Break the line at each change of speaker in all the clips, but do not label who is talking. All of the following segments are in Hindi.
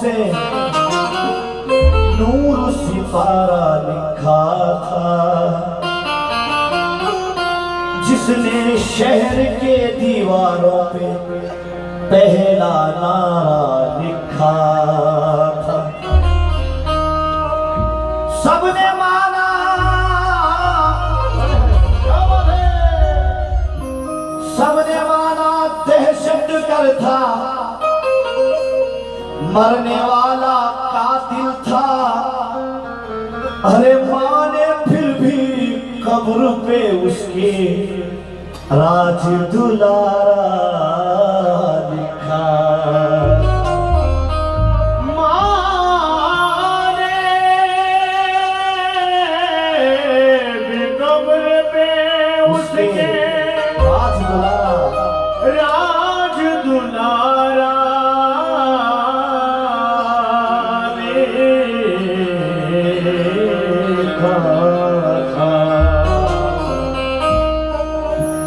से नूर सितारा लिखा था, जिसने शहर के दीवारों पे पहला नारा लिखा था। सबने माना, सबने माना दहशत कर था, मरने वाला कातिल था। अरे माँ ने फिर भी कब्र पे उसके राज दुलारा लिखा।
माँ ने भी कब्र पे उसके
राज दुलारा,
राज दुलारा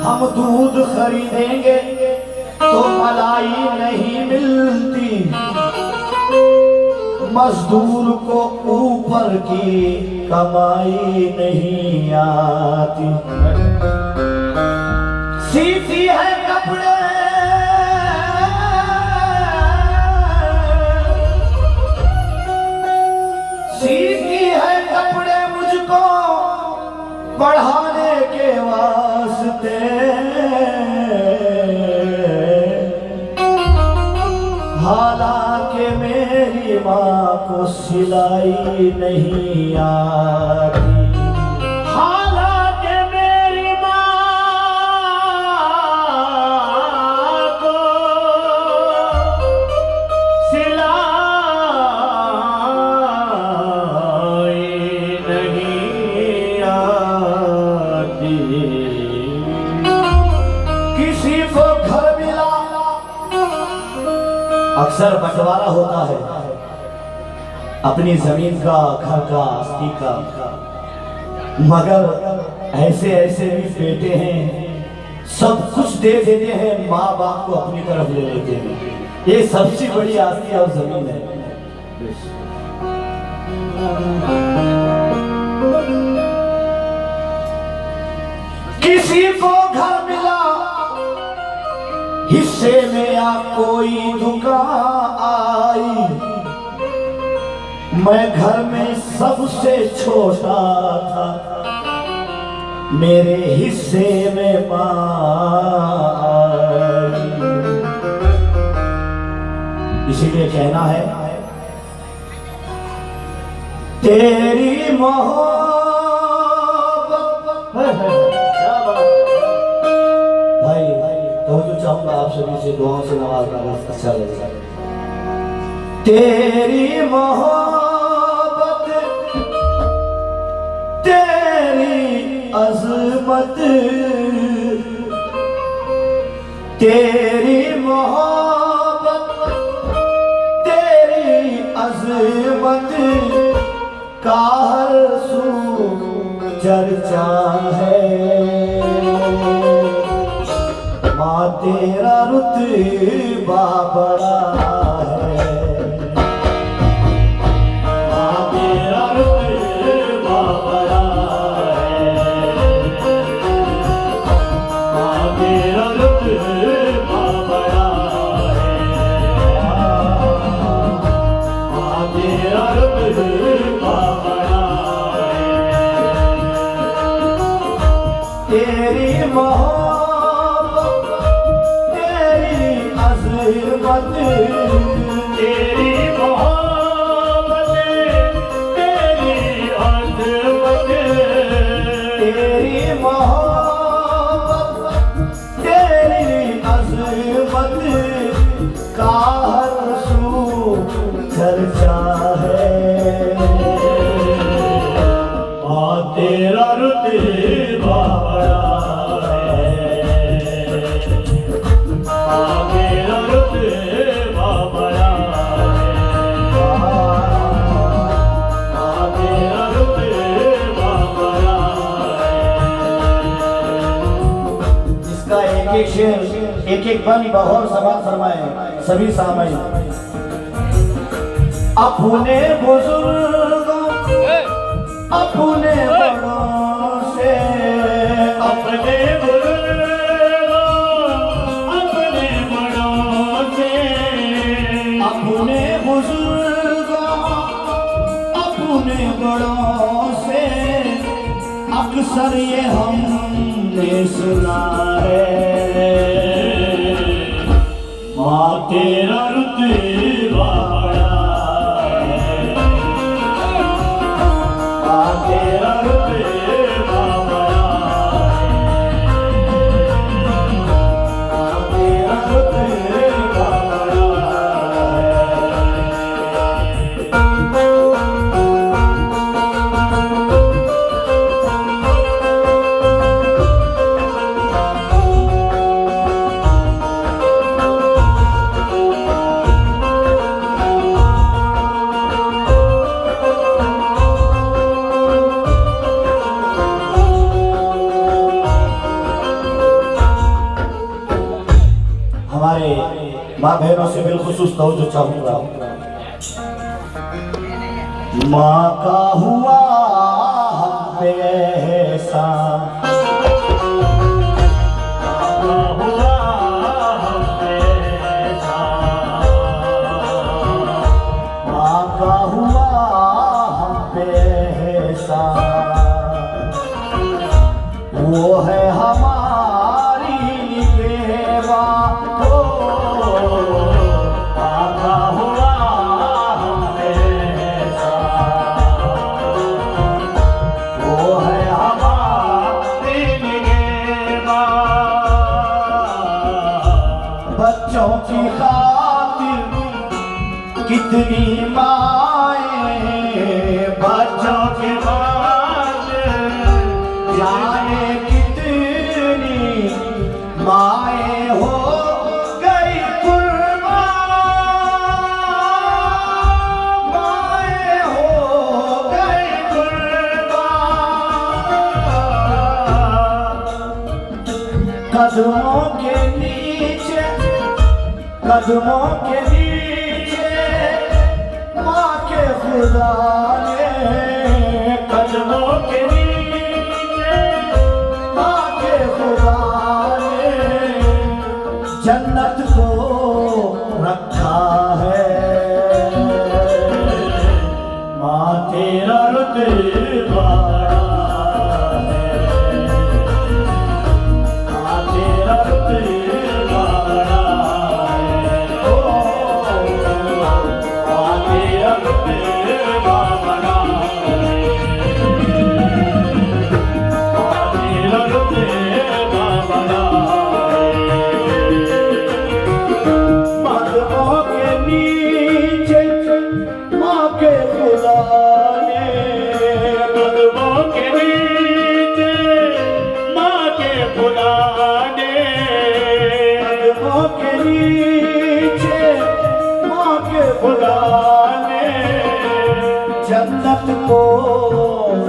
हम दूध खरीदेंगे तो मलाई नहीं मिलती, मजदूर को ऊपर की कमाई नहीं आती। सीती है कपड़े, सीती है कपड़े मुझको बढ़ाने के वास्ते। हालांकि मेरी माँ को सिलाई नहीं आती,
हालांकि मेरी माँ को सिलाई नहीं आती।
किसी को घर मिला, अक्सर बंटवारा होता है अपनी जमीन का, घर का, आस्ती का, मगर ऐसे ऐसे भी बेटे हैं सब कुछ दे देते हैं, माँ बाप को अपनी तरफ ले लेते हैं। ये सबसे बड़ी आस्ती और जमीन है। किसी को घर मिला हिस्से में या कोई दुकान आई, मैं घर में सबसे छोटा था, मेरे हिस्से में माँ आई। इसीलिए कहना है तेरी मोहब्बत, क्या बात भाई, तो चाहूंगा आप सभी से दुआओं से नवाजना, अच्छा लगेगा। तेरी मोहब्बत, तेरी अजमत, तेरी मोहब्बत, तेरी अजमत का हर सू चर्चा है। माँ तेरा रुतबा बड़ा है, माँ तेरा रुतबा बड़ा है, माँ तेरा रुतबा बड़ा है, माँ तेरा रुतबा बड़ा है। तेरी मोहब्बत,
तेरी मोहब्बत, तेरी अज़मत,
तेरी मोहब्बत, तेरी अज़मत का हर सू चर्चा है।
माँ तेरा रुतबा बड़ा
एक शेर, एक एक बन बहौर सवाल फरमाए सभी सामने। अपने बुजुर्गों अपने बड़ों से
अपने बुजुर्गों अपने बड़ों से
अपने बुजुर्गों अपने बड़ों से अक्सर ये हमने सुना है।
माँ तेरा रुतबा बड़ा है, माँ तेरा रुतबा बड़ा है, माँ तेरा रुतबा बड़ा
हमारे माँ बहनों से बिलखुसूस तवज्जो चाहूंगा। माँ का हुआ हम पे एहसान,
हुआ हम पे एहसान,
माँ का हुआ हम पे एहसान, वो है हमारी बेवा हो।
माँ का हुआ हम पे एहसान,
वो है
हमारी निगहबान।
बच्चों की खातिर कितनी माए, बच्चों
के बाद
जाने कितनी माए हो गई कुर्बान, माए हो गई कुर्बान। कदमों के नीचे कदमों के नीचे माँ के खुदा ने,
कदमों के नीचे
माँ के खुदा ने जन्नत को रखा है।
माँ तेरा रुतबा बड़ा है, माँ तेरा रुतबा बड़ा है, ओ माँ तेरा रुतबा बड़ा है, माँ तेरा रुतबा बड़ा है।
कदमों के नीचे माँ के खुदा ने,
कदमों के नीचे माँ के खुदा ने,
कदमों के नीचे माँ के खुदा ने जन्नत को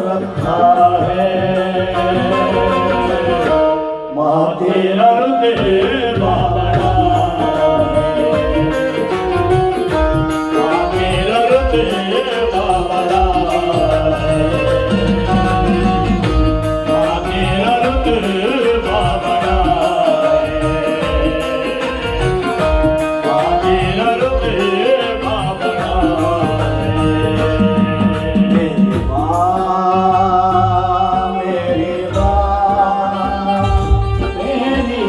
रखा है। माँ
तेरा रुतबा बड़ा है, माँ तेरा रुतबा बड़ा है, माँ तेरा रुतबा बड़ा है, माँ तेरा रुतबा बड़ा है।
मेरी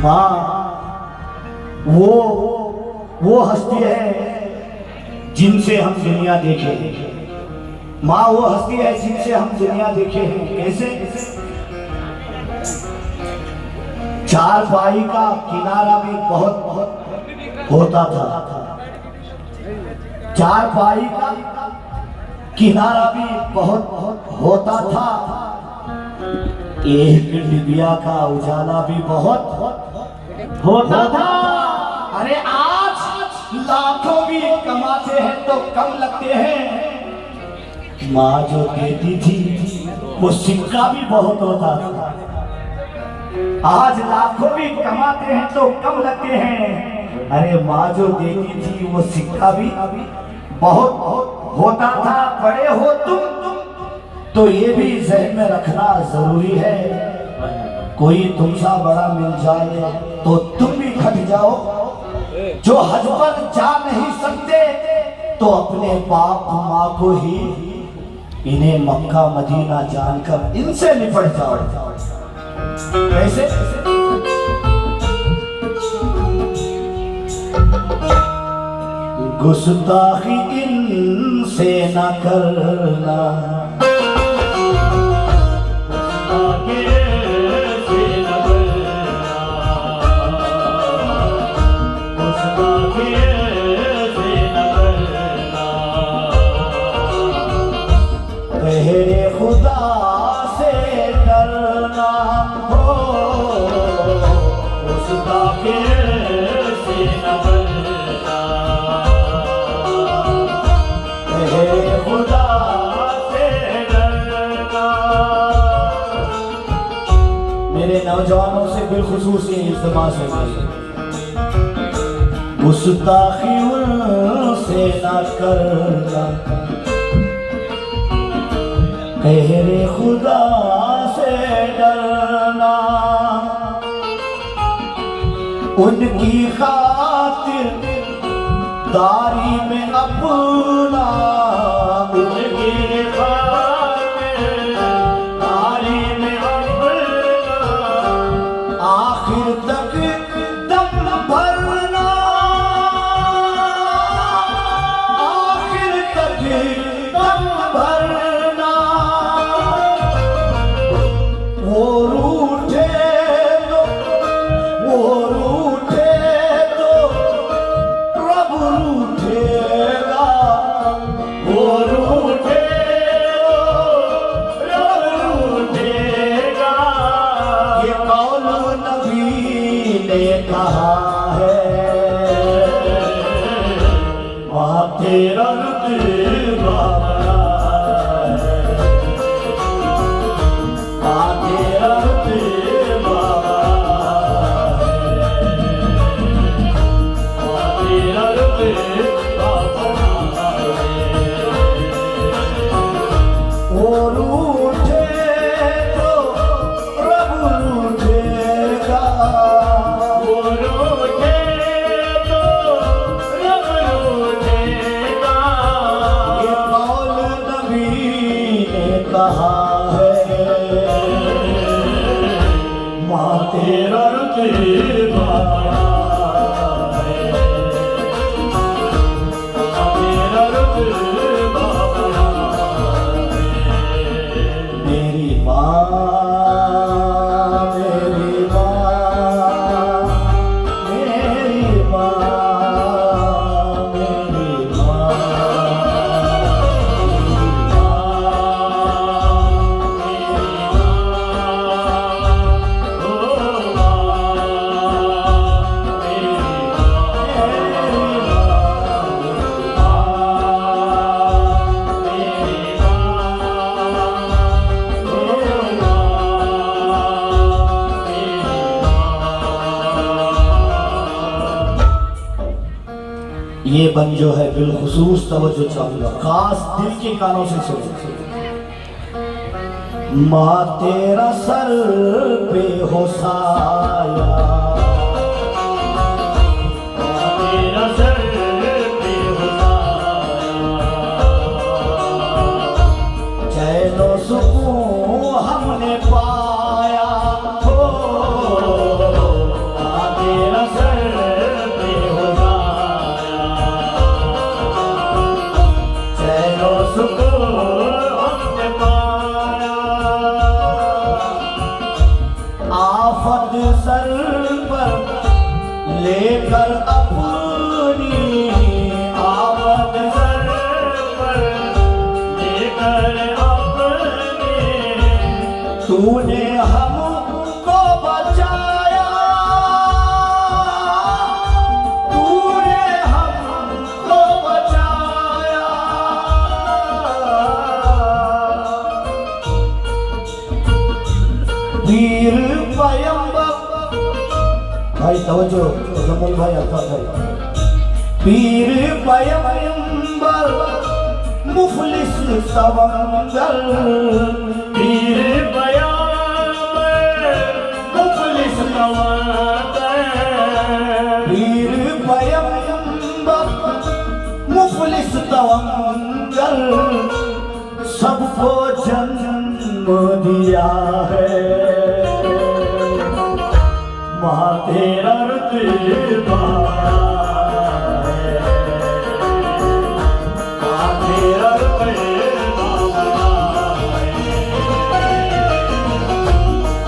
माँ वो हस्ती है जिनसे हम दुनिया देखे। माँ वो हस्ती है जिनसे हम दुनिया देखे हैं। कैसे? चारपाई का किनारा भी बहुत बहुत होता था। चारपाई का किनारा भी बहुत बहुत होता था। एक डिबिया का उजाला भी बहुत
होता था।
अरे आज लाखों भी कमाते हैं तो कम लगते हैं। माँ जो देती थी वो सिक्का भी बहुत होता था। आज लाखों भी कमाते हैं तो कम लगते हैं। अरे माँ जो देती थी वो सिक्का भी बहुत होता था। बड़े हो तुम तो ये भी जहन में रखना जरूरी है। कोई तुमसा बड़ा मिल जाए तो तुम भी खट जाओ। जो हज पर जा नहीं सकते तो अपने बाप माँ को ही इन्हें मक्का मदीना जानकर इनसे निपट जाओ। कैसे? गुस्ताखी इनसे न करना, तेरे खुदा से डरना हो, उसका से न डरना, तेरे खुदा से डरना। मेरे नौजवानों से बिलखुसूस ये इल्तिमास है, गुस्ताखी उनसे न करना, तेरे खुदा से डरना। उनकी खातिर दारी में अपना, उनकी खातिर दारी में अपना, आखिर तक दम भरना, आखिर तक दम भरना। वो रूठे तो प्रभु रूठेगा, वो रूठे तो प्रभु रूठेगा। ये कौल नबी ने कहा है, वहाँ तेरा रुतबा कहा है, माँ तेरा रुतबा है, तेरा रुतबा है। मेरी माँ, मेरी माँ, मेरी माँ, मेरी माँ। ये बन जो है बिलखुसूस तवज्जो चाहूंगा, खास दिल के कानों से सुनो। माँ तेरा सर पे हो साया, तेरा सर पे हो साया, चैनो सुकून हमने पाया हो, तेरा सर पे हो हमने पाया। आफत सर पर लेकर अपनी, आफत सर पर लेकर अपनी, तूने हमको बचाया, भाई तवज्जो, जमल भाई अल्ताफ भाई। पीर पैगंबर मुफलिस तवंगर,
पीर पैगंबर मुफलिस तवंगर,
पीर पैगंबर मुफलिस तवंगर, सबको जन्म दिया है। माँ तेरा
रुतबा है, माँ तेरा रुतबा है,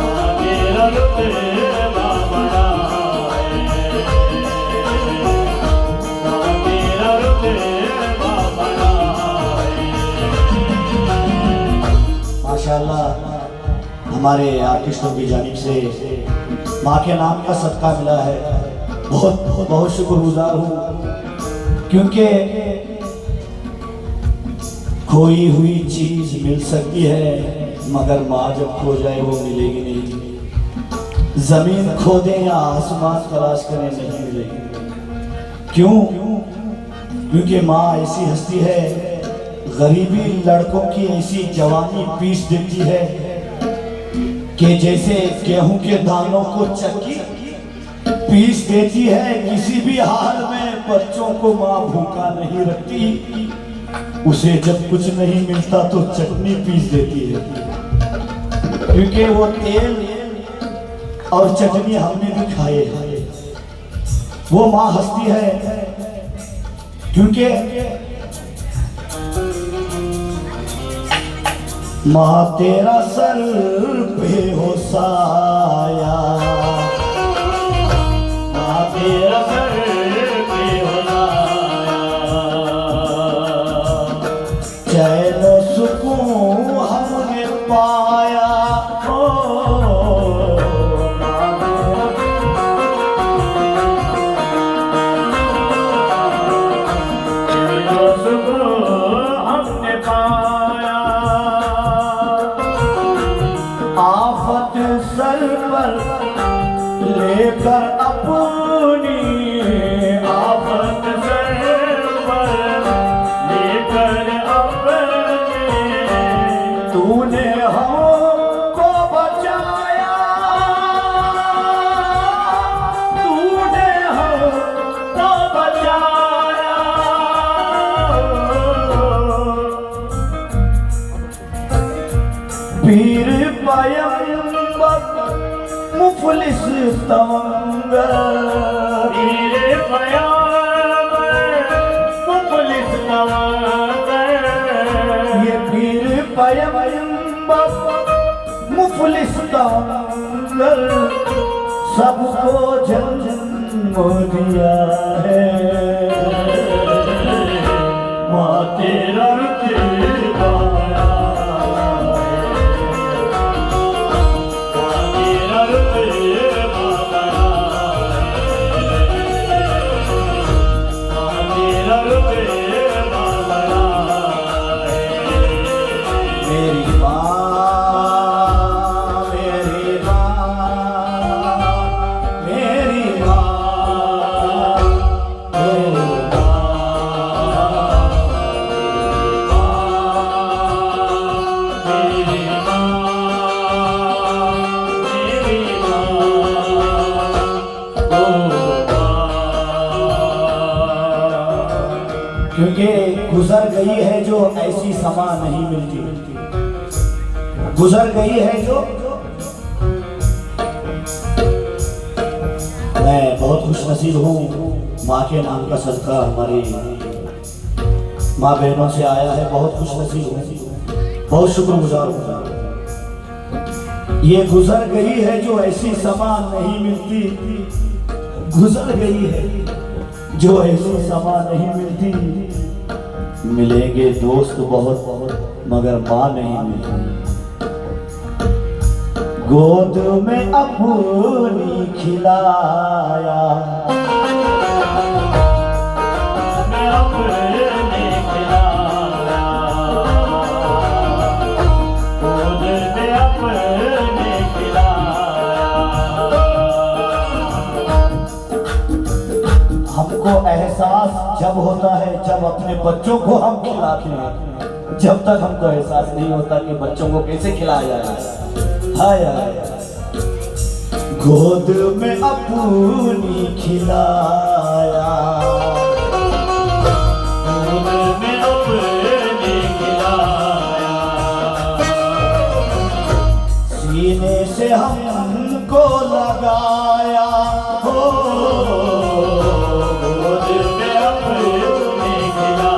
माँ तेरा रुतबा है, माँ तेरा रुतबा है।
माशाल्लाह हमारे आर्टिस्टों की जानिब से माँ के नाम का सदका मिला है। बहुत बहुत शुक्रगुजार हूँ, क्योंकि खोई हुई चीज मिल सकती है मगर माँ जब खो जाए वो मिलेगी नहीं। जमीन खोदें या आसमान तलाश करें नहीं मिलेगी। क्यों? क्योंकि माँ ऐसी हस्ती है, गरीबी लड़कों की ऐसी जवानी पीस देती है कि जैसे गेहूं के दानों को चक्की पीस देती है। किसी भी हाल में बच्चों को माँ भूखा नहीं रखती, उसे जब कुछ नहीं मिलता तो चटनी पीस देती है। क्योंकि वो तेल और चटनी हमने भी खाए हैं। वो माँ हस्ती है, क्योंकि माँ तेरा सर पे हो साया,
माँ तेरा सर पे हो साया,
चैन सुकून हमने पाया।
हमने पाया,
आफत सर पर लेकर अपनी,
आफत सर पर लेकर अपने,
तूने हमको बचाया, तूने हमको बचाया। पीर पैगंबर मुफलिस तवंगर,
पीर पैगंबर मुफलिस तवंगर,
ये पीर पैगंबर मुफलिस तवंगर, सबको जन्म दिया है।
माँ तेरा रुतबा है, माँ तेरा रुतबा है, माँ तेरा रुतबा है।
मेरी माँ, मेरी माँ, मेरी माँ, मेरी क्योंकि गुजर गई है जो ऐसी समा नहीं मिलती, गुजर गई है जो। मैं बहुत खुशनसीब हूँ, माँ के नाम का सदका हमारी माँ बहनों से आया है। बहुत खुशनसीब हूँ, बहुत शुक्रगुजार हूँ। ये गुजर गई है जो ऐसी समा नहीं मिलती, गुजर गई है जो ऐसी समा नहीं मिलती। मिलेंगे दोस्त बहुत मगर माँ नहीं मिलती। गोद में अपनी खिलाया,
मैं अपने खिलाया, गोद में अपने खिलाया,
हमको एहसास जब होता है जब अपने बच्चों को हम खिलाते हैं, जब तक हमको एहसास नहीं होता कि बच्चों को कैसे खिलाया जाए। हाय हाय गोद में अपनी खिलाया,
गोद में अपने खिलाया,
सीने से हमको लगाया हो,
गोद में अपने खिलाया,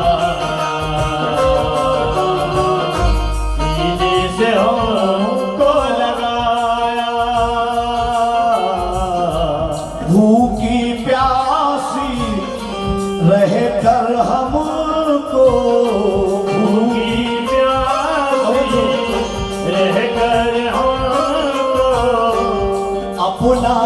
सीने से हमको लगाया,
भूखी प्यासी रह कर हमको,
भूखी प्यासी रहकर हमको
अपना